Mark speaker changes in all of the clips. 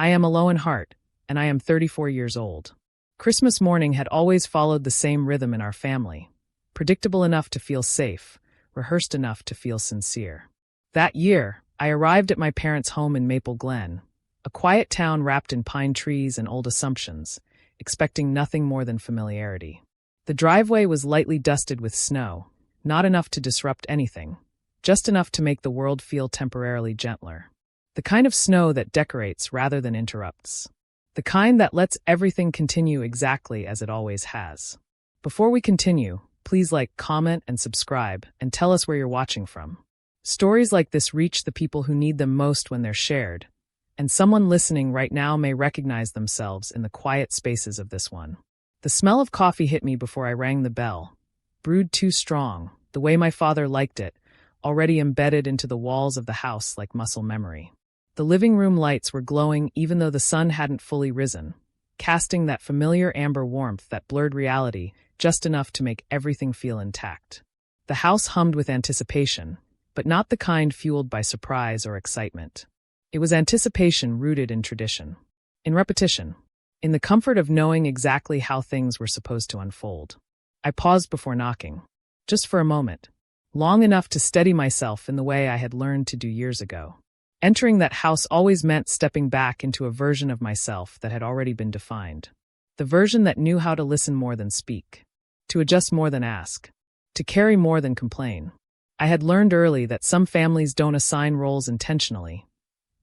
Speaker 1: I am Aloan Hart, and I am 34 years old. Christmas morning had always followed the same rhythm in our family, predictable enough to feel safe, rehearsed enough to feel sincere. That year, I arrived at my parents' home in Maple Glen, a quiet town wrapped in pine trees and old assumptions, expecting nothing more than familiarity. The driveway was lightly dusted with snow, not enough to disrupt anything, just enough to make the world feel temporarily gentler. The kind of snow that decorates rather than interrupts. The kind that lets everything continue exactly as it always has. Before we continue, please like, comment, and subscribe, and tell us where you're watching from. Stories like this reach the people who need them most when they're shared, and someone listening right now may recognize themselves in the quiet spaces of this one. The smell of coffee hit me before I rang the bell. Brewed too strong, the way my father liked it, already embedded into the walls of the house like muscle memory. The living room lights were glowing even though the sun hadn't fully risen, casting that familiar amber warmth that blurred reality just enough to make everything feel intact. The house hummed with anticipation, but not the kind fueled by surprise or excitement. It was anticipation rooted in tradition, in repetition, in the comfort of knowing exactly how things were supposed to unfold. I paused before knocking, just for a moment, long enough to steady myself in the way I had learned to do years ago. Entering that house always meant stepping back into a version of myself that had already been defined. The version that knew how to listen more than speak, to adjust more than ask, to carry more than complain. I had learned early that some families don't assign roles intentionally.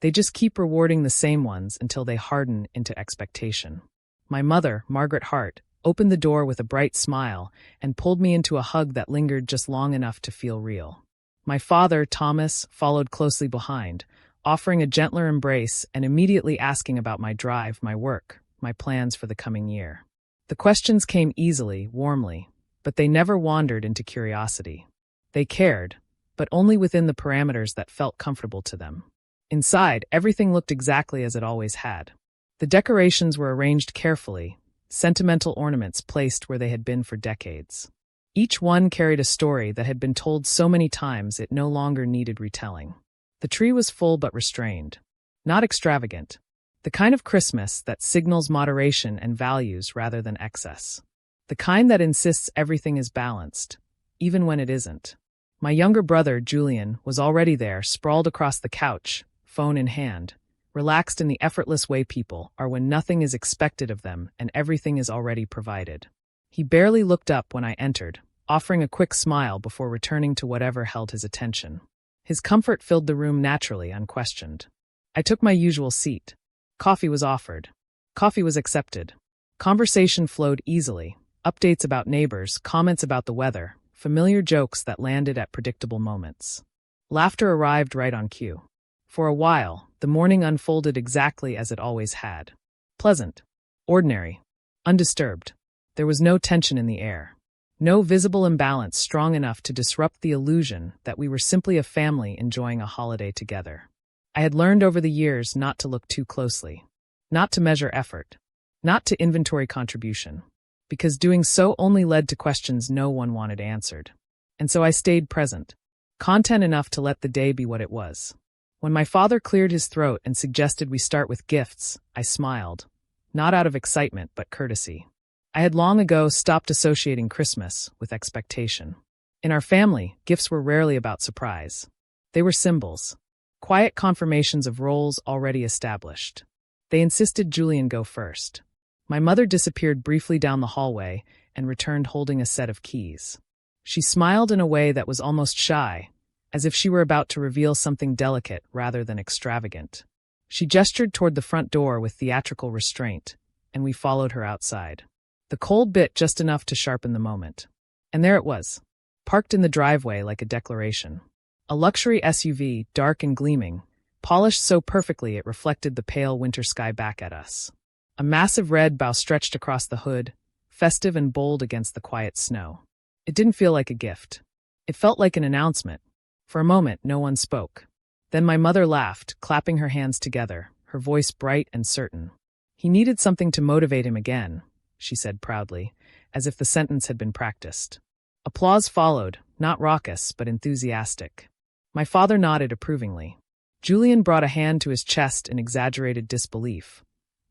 Speaker 1: They just keep rewarding the same ones until they harden into expectation. My mother, Margaret Hart, opened the door with a bright smile and pulled me into a hug that lingered just long enough to feel real. My father, Thomas, followed closely behind, offering a gentler embrace and immediately asking about my drive, my work, my plans for the coming year. The questions came easily, warmly, but they never wandered into curiosity. They cared, but only within the parameters that felt comfortable to them. Inside, everything looked exactly as it always had. The decorations were arranged carefully, sentimental ornaments placed where they had been for decades. Each one carried a story that had been told so many times it no longer needed retelling. The tree was full but restrained, not extravagant, the kind of Christmas that signals moderation and values rather than excess. The kind that insists everything is balanced, even when it isn't. My younger brother, Julian, was already there, sprawled across the couch, phone in hand, relaxed in the effortless way people are when nothing is expected of them and everything is already provided. He barely looked up when I entered, offering a quick smile before returning to whatever held his attention. His comfort filled the room naturally, unquestioned. I took my usual seat. Coffee was offered. Coffee was accepted. Conversation flowed easily. Updates about neighbors, comments about the weather, familiar jokes that landed at predictable moments. Laughter arrived right on cue. For a while, the morning unfolded exactly as it always had. Pleasant. Ordinary. Undisturbed. There was no tension in the air. No visible imbalance strong enough to disrupt the illusion that we were simply a family enjoying a holiday together. I had learned over the years not to look too closely, not to measure effort, not to inventory contribution, because doing so only led to questions no one wanted answered. And so I stayed present, content enough to let the day be what it was. When my father cleared his throat and suggested we start with gifts, I smiled, not out of excitement but courtesy. I had long ago stopped associating Christmas with expectation. In our family, gifts were rarely about surprise. They were symbols, quiet confirmations of roles already established. They insisted Julian go first. My mother disappeared briefly down the hallway and returned holding a set of keys. She smiled in a way that was almost shy, as if she were about to reveal something delicate rather than extravagant. She gestured toward the front door with theatrical restraint, and we followed her outside. The cold bit just enough to sharpen the moment. And there it was, parked in the driveway like a declaration. A luxury SUV, dark and gleaming, polished so perfectly it reflected the pale winter sky back at us. A massive red bow stretched across the hood, festive and bold against the quiet snow. It didn't feel like a gift. It felt like an announcement. For a moment, no one spoke. Then my mother laughed, clapping her hands together, her voice bright and certain. He needed something to motivate him again, she said proudly, as if the sentence had been practiced. Applause followed, not raucous, but enthusiastic. My father nodded approvingly. Julian brought a hand to his chest in exaggerated disbelief,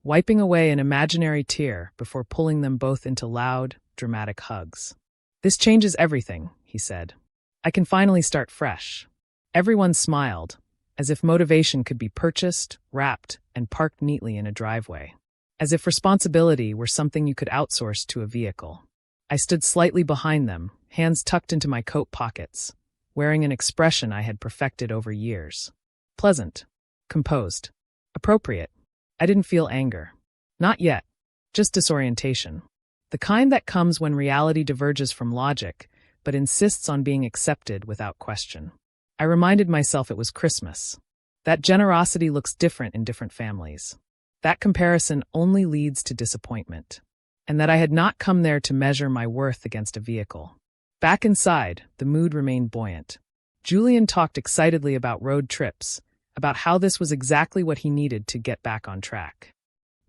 Speaker 1: wiping away an imaginary tear before pulling them both into loud, dramatic hugs. "This changes everything," he said. "I can finally start fresh." Everyone smiled, as if motivation could be purchased, wrapped, and parked neatly in a driveway. As if responsibility were something you could outsource to a vehicle. I stood slightly behind them, hands tucked into my coat pockets, wearing an expression I had perfected over years. Pleasant. Composed. Appropriate. I didn't feel anger. Not yet. Just disorientation. The kind that comes when reality diverges from logic, but insists on being accepted without question. I reminded myself it was Christmas. That generosity looks different in different families. That comparison only leads to disappointment. And that I had not come there to measure my worth against a vehicle. Back inside, the mood remained buoyant. Julian talked excitedly about road trips, about how this was exactly what he needed to get back on track.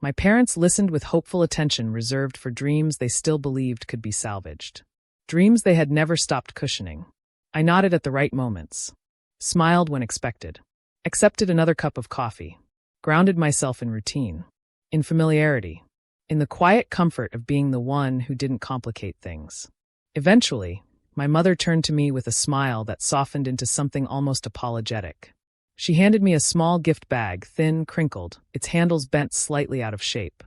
Speaker 1: My parents listened with hopeful attention reserved for dreams they still believed could be salvaged. Dreams they had never stopped cushioning. I nodded at the right moments. Smiled when expected. Accepted another cup of coffee. Grounded myself in routine. In familiarity. In the quiet comfort of being the one who didn't complicate things. Eventually, my mother turned to me with a smile that softened into something almost apologetic. She handed me a small gift bag, thin, crinkled, its handles bent slightly out of shape.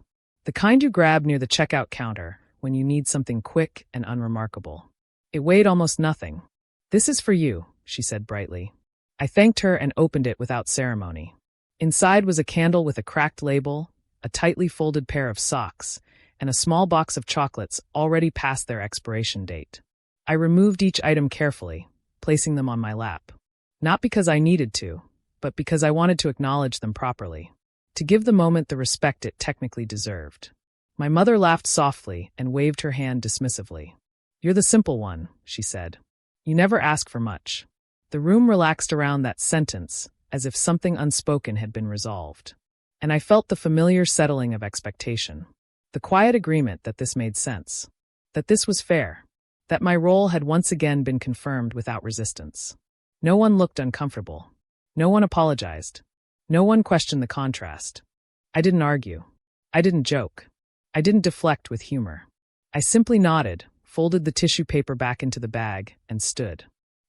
Speaker 1: The kind you grab near the checkout counter when you need something quick and unremarkable. It weighed almost nothing. "This is for you," she said brightly. I thanked her and opened it without ceremony. Inside was a candle with a cracked label, a tightly folded pair of socks, and a small box of chocolates already past their expiration date. I removed each item carefully, placing them on my lap. Not because I needed to, but because I wanted to acknowledge them properly. To give the moment the respect it technically deserved. My mother laughed softly and waved her hand dismissively. "You're the simple one," she said. "You never ask for much." The room relaxed around that sentence, as if something unspoken had been resolved. And I felt the familiar settling of expectation. The quiet agreement that this made sense. That this was fair. That my role had once again been confirmed without resistance. No one looked uncomfortable. No one apologized. No one questioned the contrast. I didn't argue. I didn't joke. I didn't deflect with humor. I simply nodded, folded the tissue paper back into the bag, and stood.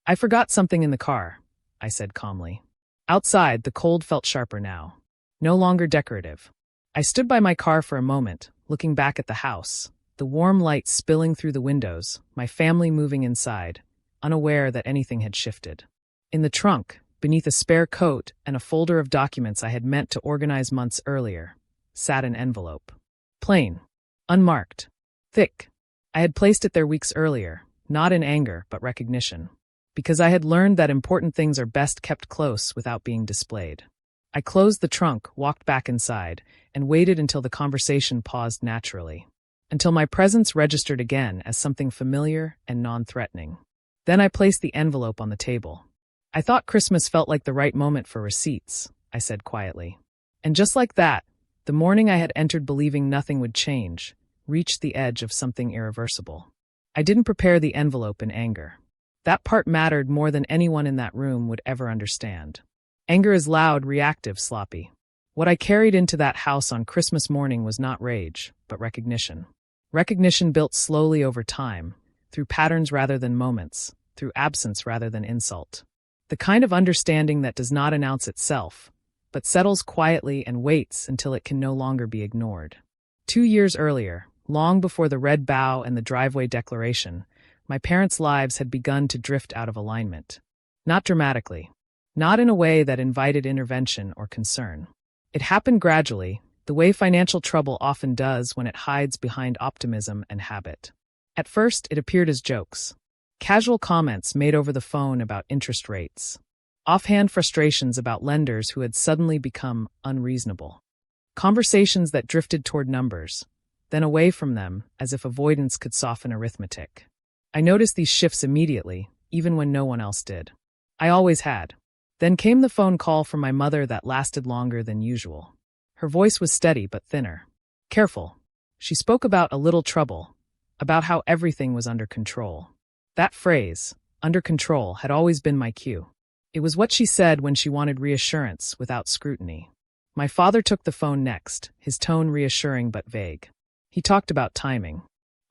Speaker 1: "I forgot something in the car," I said calmly. Outside, the cold felt sharper now. No longer decorative. I stood by my car for a moment, looking back at the house, the warm light spilling through the windows, my family moving inside, unaware that anything had shifted. In the trunk, beneath a spare coat and a folder of documents I had meant to organize months earlier, sat an envelope. Plain. Unmarked. Thick. I had placed it there weeks earlier, not in anger but recognition. Because I had learned that important things are best kept close without being displayed. I closed the trunk, walked back inside, and waited until the conversation paused naturally. Until my presence registered again as something familiar and non-threatening. Then I placed the envelope on the table. "I thought Christmas felt like the right moment for receipts," I said quietly. And just like that, the morning I had entered believing nothing would change, reached the edge of something irreversible. I didn't prepare the envelope in anger. That part mattered more than anyone in that room would ever understand. Anger is loud, reactive, sloppy. What I carried into that house on Christmas morning was not rage, but recognition. Recognition built slowly over time, through patterns rather than moments, through absence rather than insult. The kind of understanding that does not announce itself, but settles quietly and waits until it can no longer be ignored. 2 years earlier, long before the red bow and the driveway declaration, my parents' lives had begun to drift out of alignment. Not dramatically. Not in a way that invited intervention or concern. It happened gradually, the way financial trouble often does when it hides behind optimism and habit. At first, it appeared as jokes. Casual comments made over the phone about interest rates. Offhand frustrations about lenders who had suddenly become unreasonable. Conversations that drifted toward numbers, then away from them as if avoidance could soften arithmetic. I noticed these shifts immediately, even when no one else did. I always had. Then came the phone call from my mother that lasted longer than usual. Her voice was steady but thinner. Careful. She spoke about a little trouble, about how everything was under control. That phrase, under control, had always been my cue. It was what she said when she wanted reassurance without scrutiny. My father took the phone next, his tone reassuring but vague. He talked about timing,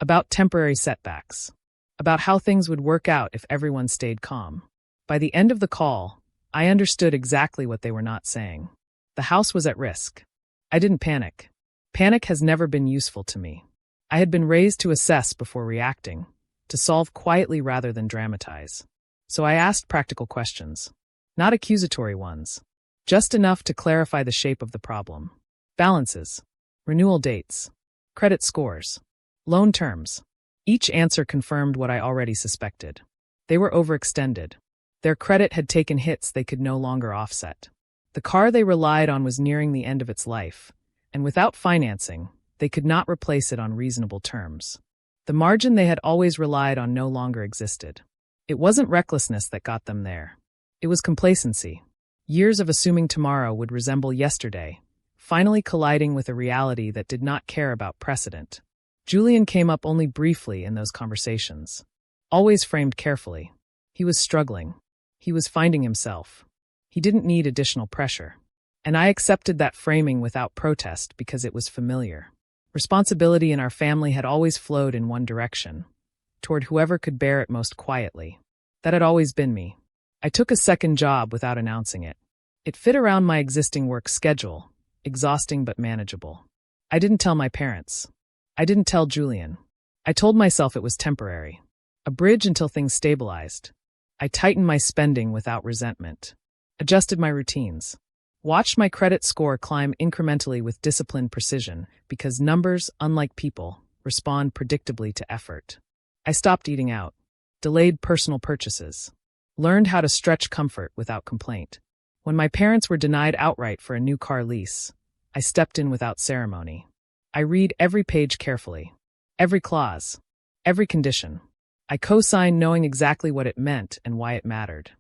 Speaker 1: about temporary setbacks, about how things would work out if everyone stayed calm. By the end of the call, I understood exactly what they were not saying. The house was at risk. I didn't panic. Panic has never been useful to me. I had been raised to assess before reacting, to solve quietly rather than dramatize. So I asked practical questions, not accusatory ones, just enough to clarify the shape of the problem. Balances, renewal dates, credit scores, loan terms. Each answer confirmed what I already suspected. They were overextended. Their credit had taken hits they could no longer offset. The car they relied on was nearing the end of its life, and without financing, they could not replace it on reasonable terms. The margin they had always relied on no longer existed. It wasn't recklessness that got them there. It was complacency. Years of assuming tomorrow would resemble yesterday, finally colliding with a reality that did not care about precedent. Julian came up only briefly in those conversations. Always framed carefully. He was struggling. He was finding himself. He didn't need additional pressure. And I accepted that framing without protest because it was familiar. Responsibility in our family had always flowed in one direction, toward whoever could bear it most quietly. That had always been me. I took a second job without announcing it. It fit around my existing work schedule, exhausting but manageable. I didn't tell my parents. I didn't tell Julian. I told myself it was temporary. A bridge until things stabilized. I tightened my spending without resentment. Adjusted my routines. Watched my credit score climb incrementally with disciplined precision because numbers, unlike people, respond predictably to effort. I stopped eating out. Delayed personal purchases. Learned how to stretch comfort without complaint. When my parents were denied outright for a new car lease, I stepped in without ceremony. I read every page carefully. Every clause. Every condition. I co-signed knowing exactly what it meant and why it mattered.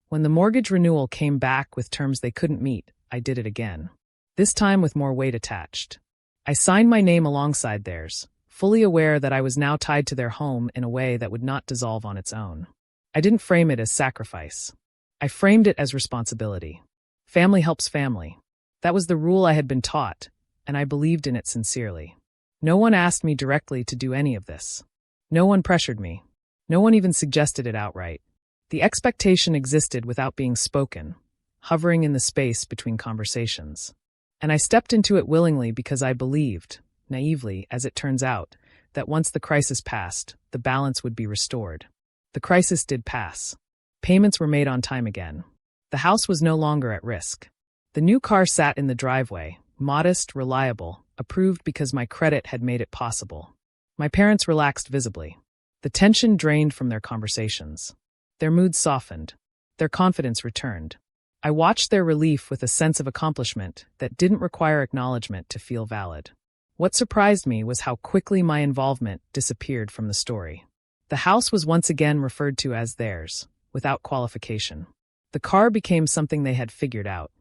Speaker 1: When the mortgage renewal came back with terms they couldn't meet, I did it again. This time with more weight attached. I signed my name alongside theirs, fully aware that I was now tied to their home in a way that would not dissolve on its own. I didn't frame it as sacrifice. I framed it as responsibility. Family helps family. That was the rule I had been taught, and I believed in it sincerely. No one asked me directly to do any of this. No one pressured me. No one even suggested it outright. The expectation existed without being spoken, hovering in the space between conversations. And I stepped into it willingly because I believed, naively as it turns out, that once the crisis passed, the balance would be restored. The crisis did pass. Payments were made on time again. The house was no longer at risk. The new car sat in the driveway, modest, reliable, approved because my credit had made it possible. My parents relaxed visibly. The tension drained from their conversations. Their moods softened. Their confidence returned. I watched their relief with a sense of accomplishment that didn't require acknowledgement to feel valid. What surprised me was how quickly my involvement disappeared from the story. The house was once again referred to as theirs, without qualification. The car became something they had figured out,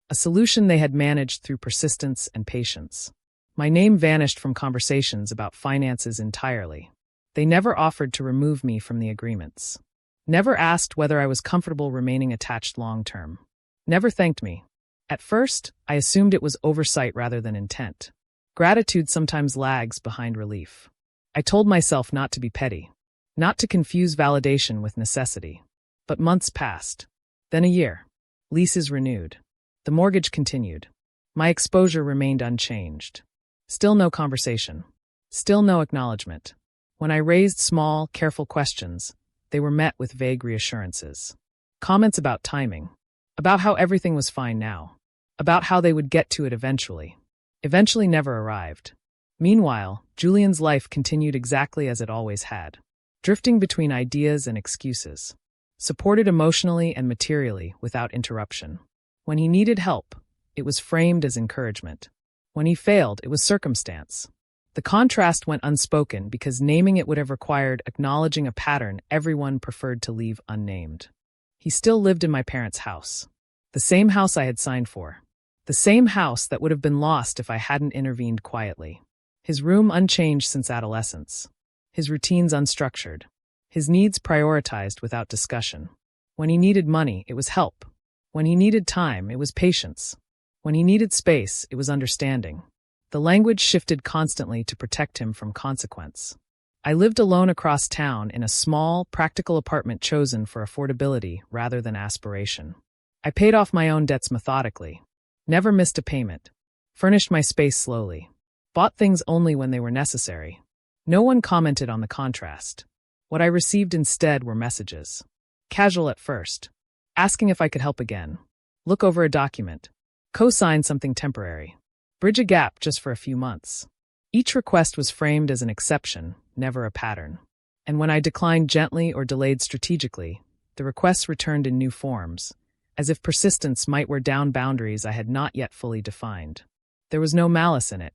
Speaker 1: a solution they had managed through persistence and patience. My name vanished from conversations about finances entirely. They never offered to remove me from the agreements. Never asked whether I was comfortable remaining attached long-term. Never thanked me. At first, I assumed it was oversight rather than intent. Gratitude sometimes lags behind relief. I told myself not to be petty, not to confuse validation with necessity. But months passed. Then a year. Leases renewed. The mortgage continued. My exposure remained unchanged. Still no conversation. Still no acknowledgement. When I raised small, careful questions, they were met with vague reassurances. Comments about timing. About how everything was fine now. About how they would get to it eventually. Eventually never arrived. Meanwhile, Julian's life continued exactly as it always had. Drifting between ideas and excuses. Supported emotionally and materially without interruption. When he needed help, it was framed as encouragement. When he failed, it was circumstance. The contrast went unspoken because naming it would have required acknowledging a pattern everyone preferred to leave unnamed. He still lived in my parents' house. The same house I had signed for. The same house that would have been lost if I hadn't intervened quietly. His room unchanged since adolescence. His routines unstructured. His needs prioritized without discussion. When he needed money, it was help. When he needed time, it was patience. When he needed space, it was understanding. The language shifted constantly to protect him from consequence. I lived alone across town in a small, practical apartment chosen for affordability rather than aspiration. I paid off my own debts methodically, never missed a payment, furnished my space slowly, bought things only when they were necessary. No one commented on the contrast. What I received instead were messages. Casual at first. Asking if I could help again. Look over a document. Co-sign something temporary. Bridge a gap just for a few months. Each request was framed as an exception, never a pattern. And when I declined gently or delayed strategically, the requests returned in new forms, as if persistence might wear down boundaries I had not yet fully defined. There was no malice in it.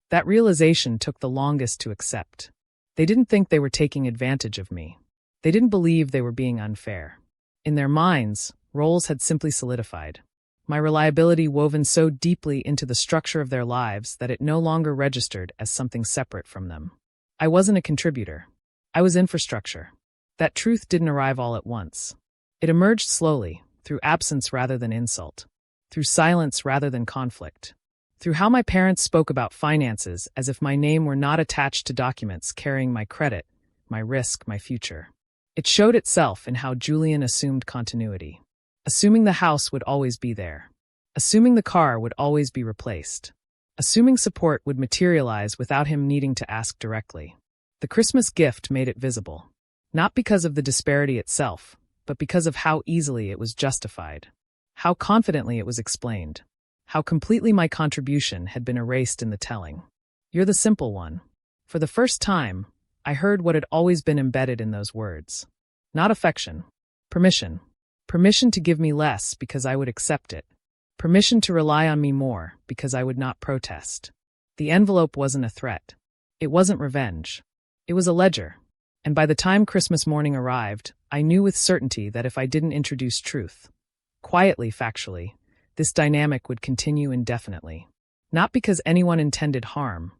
Speaker 1: That realization took the longest to accept. They didn't think they were taking advantage of me. They didn't believe they were being unfair. In their minds, roles had simply solidified. My reliability woven so deeply into the structure of their lives that it no longer registered as something separate from them. I wasn't a contributor. I was infrastructure. That truth didn't arrive all at once. It emerged slowly, through absence rather than insult, through silence rather than conflict, through how my parents spoke about finances as if my name were not attached to documents carrying my credit, my risk, my future. It showed itself in how Julian assumed continuity. Assuming the house would always be there. Assuming the car would always be replaced. Assuming support would materialize without him needing to ask directly. The Christmas gift made it visible. Not because of the disparity itself, but because of how easily it was justified. How confidently it was explained. How completely my contribution had been erased in the telling. You're the simple one. For the first time, I heard what had always been embedded in those words. Not affection. Permission. Permission to give me less because I would accept it. Permission to rely on me more because I would not protest. The envelope wasn't a threat. It wasn't revenge. It was a ledger. And by the time Christmas morning arrived, I knew with certainty that if I didn't introduce truth, quietly, factually, this dynamic would continue indefinitely. Not because anyone intended harm,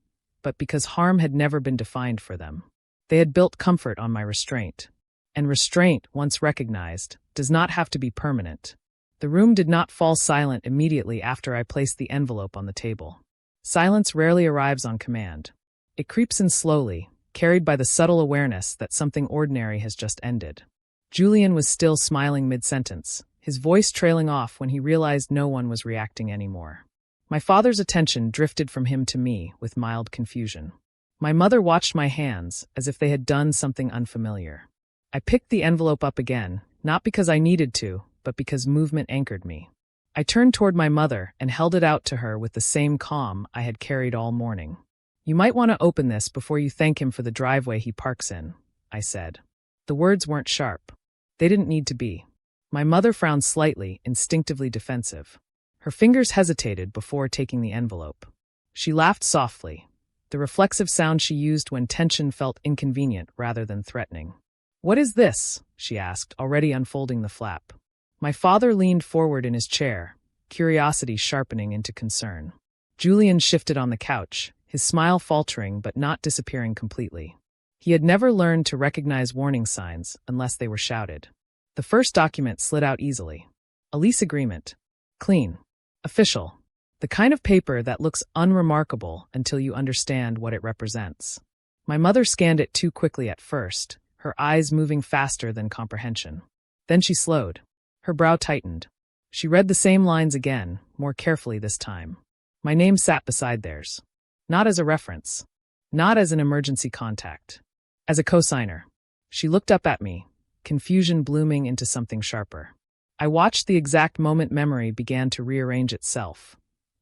Speaker 1: but because harm had never been defined for them. They had built comfort on my restraint. And restraint, once recognized, does not have to be permanent. The room did not fall silent immediately after I placed the envelope on the table. Silence rarely arrives on command. It creeps in slowly, carried by the subtle awareness that something ordinary has just ended. Julian was still smiling mid-sentence, his voice trailing off when he realized no one was reacting anymore. My father's attention drifted from him to me with mild confusion. My mother watched my hands as if they had done something unfamiliar. I picked the envelope up again, not because I needed to, but because movement anchored me. I turned toward my mother and held it out to her with the same calm I had carried all morning. You might want to open this before you thank him for the driveway he parks in, I said. The words weren't sharp. They didn't need to be. My mother frowned slightly, instinctively defensive. Her fingers hesitated before taking the envelope. She laughed softly, the reflexive sound she used when tension felt inconvenient rather than threatening. What is this? She asked, already unfolding the flap. My father leaned forward in his chair, curiosity sharpening into concern. Julian shifted on the couch, his smile faltering but not disappearing completely. He had never learned to recognize warning signs unless they were shouted. The first document slid out easily. A lease agreement. Clean. Official. The kind of paper that looks unremarkable until you understand what it represents. My mother scanned it too quickly at first, her eyes moving faster than comprehension. Then she slowed. Her brow tightened. She read the same lines again, more carefully this time. My name sat beside theirs. Not as a reference. Not as an emergency contact. As a cosigner. She looked up at me, confusion blooming into something sharper. I watched the exact moment memory began to rearrange itself,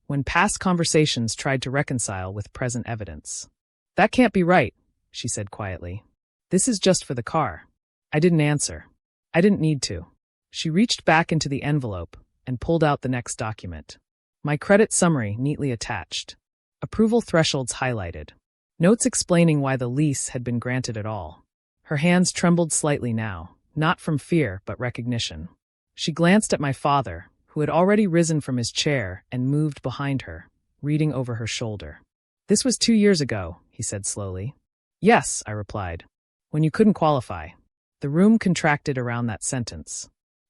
Speaker 1: when past conversations tried to reconcile with present evidence. That can't be right, she said quietly. This is just for the car. I didn't answer. I didn't need to. She reached back into the envelope and pulled out the next document. My credit summary neatly attached. Approval thresholds highlighted. Notes explaining why the lease had been granted at all. Her hands trembled slightly now, not from fear but recognition. She glanced at my father, who had already risen from his chair and moved behind her, reading over her shoulder. This was 2 years ago, he said slowly. Yes, I replied. When you couldn't qualify. The room contracted around that sentence.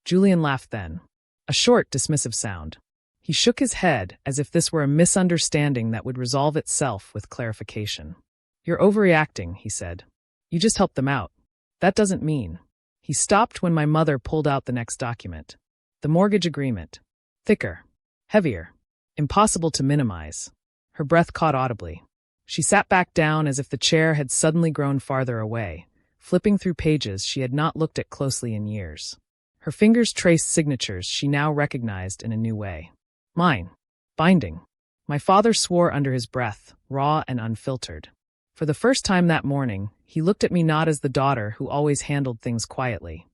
Speaker 1: Julian laughed then. A short, dismissive sound. He shook his head as if this were a misunderstanding that would resolve itself with clarification. You're overreacting, he said. You just helped them out. That doesn't mean. He stopped when my mother pulled out the next document. The mortgage agreement. Thicker. Heavier. Impossible to minimize. Her breath caught audibly. She sat back down as if the chair had suddenly grown farther away, flipping through pages she had not looked at closely in years. Her fingers traced signatures she now recognized in a new way. Mine. Binding. My father swore under his breath, raw and unfiltered. For the first time that morning, he looked at me not as the daughter who always handled things quietly,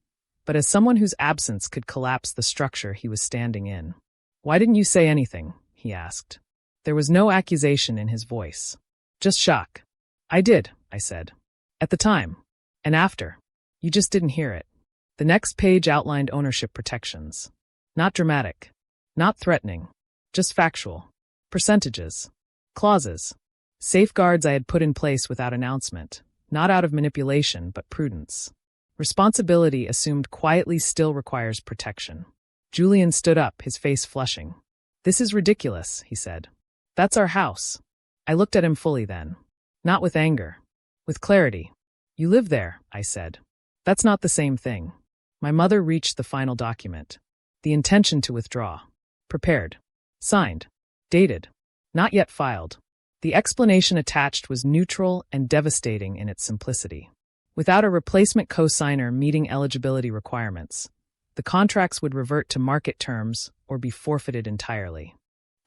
Speaker 1: but as someone whose absence could collapse the structure he was standing in. Why didn't you say anything? He asked. There was no accusation in his voice. Just shock. I did, I said. At the time. And after. You just didn't hear it. The next page outlined ownership protections. Not dramatic. Not threatening. Just factual. Percentages. Clauses. Safeguards I had put in place without announcement, not out of manipulation but prudence. Responsibility assumed quietly still requires protection. Julian stood up, his face flushing. This is ridiculous, he said. That's our house. I looked at him fully then. Not with anger. With clarity. You live there, I said. That's not the same thing. My mother reached the final document. The intention to withdraw. Prepared. Signed. Dated. Not yet filed. The explanation attached was neutral and devastating in its simplicity. Without a replacement co-signer meeting eligibility requirements, the contracts would revert to market terms or be forfeited entirely.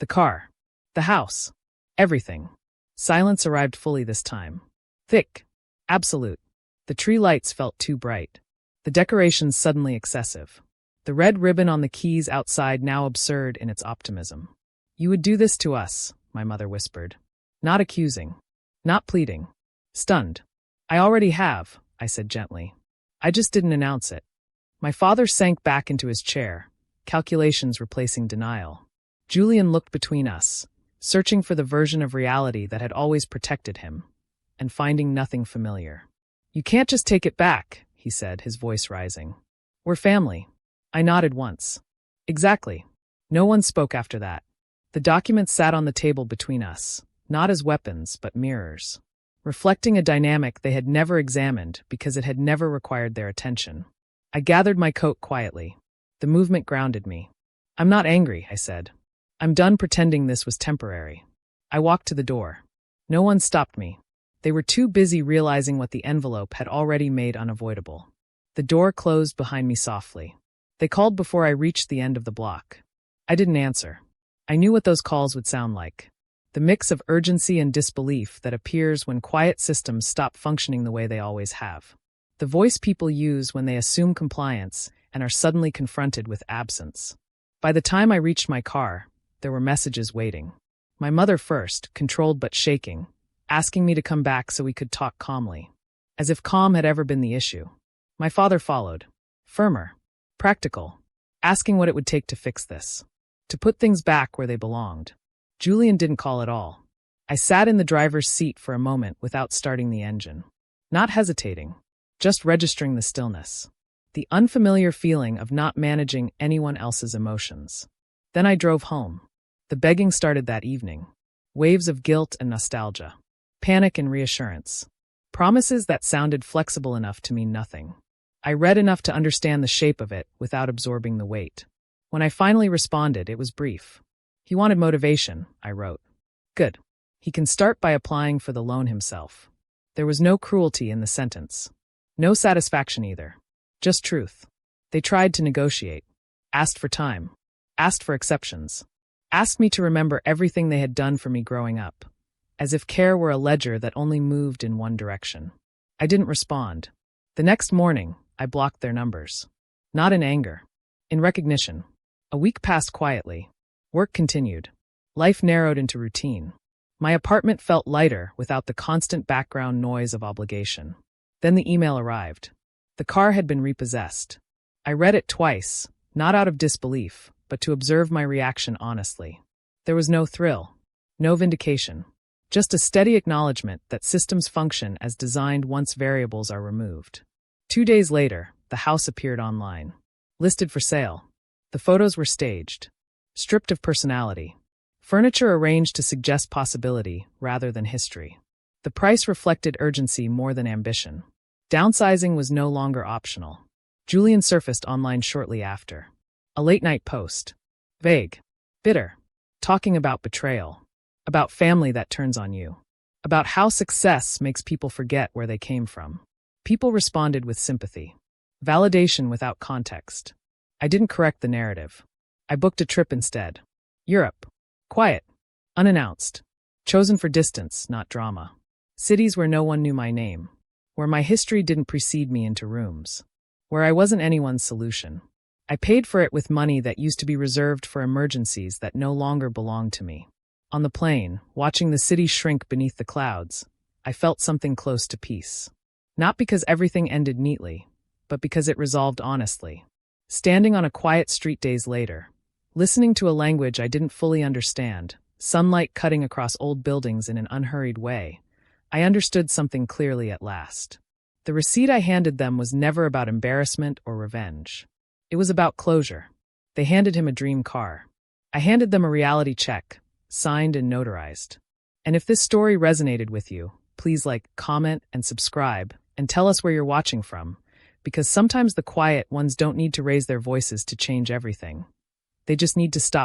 Speaker 1: The car. The house. Everything. Silence arrived fully this time. Thick. Absolute. The tree lights felt too bright. The decorations suddenly excessive. The red ribbon on the keys outside now absurd in its optimism. You would do this to us, my mother whispered. Not accusing. Not pleading. Stunned. I already have, I said gently. I just didn't announce it. My father sank back into his chair, calculations replacing denial. Julian looked between us, searching for the version of reality that had always protected him, and finding nothing familiar. You can't just take it back, he said, his voice rising. We're family. I nodded once. Exactly. No one spoke after that. The documents sat on the table between us, not as weapons but mirrors, reflecting a dynamic they had never examined because it had never required their attention. I gathered my coat quietly. The movement grounded me. I'm not angry, I said. I'm done pretending this was temporary. I walked to the door. No one stopped me. They were too busy realizing what the envelope had already made unavoidable. The door closed behind me softly. They called before I reached the end of the block. I didn't answer. I knew what those calls would sound like. The mix of urgency and disbelief that appears when quiet systems stop functioning the way they always have. The voice people use when they assume compliance and are suddenly confronted with absence. By the time I reached my car, there were messages waiting. My mother first, controlled but shaking, asking me to come back so we could talk calmly. As if calm had ever been the issue. My father followed. Firmer. Practical. Asking what it would take to fix this. To put things back where they belonged. Julian didn't call at all. I sat in the driver's seat for a moment without starting the engine. Not hesitating. Just registering the stillness. The unfamiliar feeling of not managing anyone else's emotions. Then I drove home. The begging started that evening. Waves of guilt and nostalgia. Panic and reassurance. Promises that sounded flexible enough to mean nothing. I read enough to understand the shape of it without absorbing the weight. When I finally responded, it was brief. He wanted motivation, I wrote. Good. He can start by applying for the loan himself. There was no cruelty in the sentence. No satisfaction either. Just truth. They tried to negotiate. Asked for time. Asked for exceptions. Asked me to remember everything they had done for me growing up. As if care were a ledger that only moved in one direction. I didn't respond. The next morning, I blocked their numbers. Not in anger. In recognition. A week passed quietly. Work continued. Life narrowed into routine. My apartment felt lighter without the constant background noise of obligation. Then the email arrived. The car had been repossessed. I read it twice, not out of disbelief, but to observe my reaction honestly. There was no thrill. No vindication. Just a steady acknowledgement that systems function as designed once variables are removed. 2 days later, the house appeared online. listed for sale. The photos were staged, stripped of personality. Furniture arranged to suggest possibility rather than history. The price reflected urgency more than ambition. Downsizing was no longer optional. Julian surfaced online shortly after. A late-night post. Vague. Bitter. Talking about betrayal. About family that turns on you. About how success makes people forget where they came from. People responded with sympathy. Validation without context. I didn't correct the narrative. I booked a trip instead. Europe. Quiet. Unannounced. Chosen for distance, not drama. Cities where no one knew my name. Where my history didn't precede me into rooms. Where I wasn't anyone's solution. I paid for it with money that used to be reserved for emergencies that no longer belonged to me. On the plane, watching the city shrink beneath the clouds, I felt something close to peace. Not because everything ended neatly, but because it resolved honestly. Standing on a quiet street days later, listening to a language I didn't fully understand, sunlight cutting across old buildings in an unhurried way, I understood something clearly at last. The receipt I handed them was never about embarrassment or revenge. It was about closure. They handed him a dream car. I handed them a reality check, signed and notarized. And if this story resonated with you, please like, comment, and subscribe, and tell us where you're watching from, because sometimes the quiet ones don't need to raise their voices to change everything. They just need to stop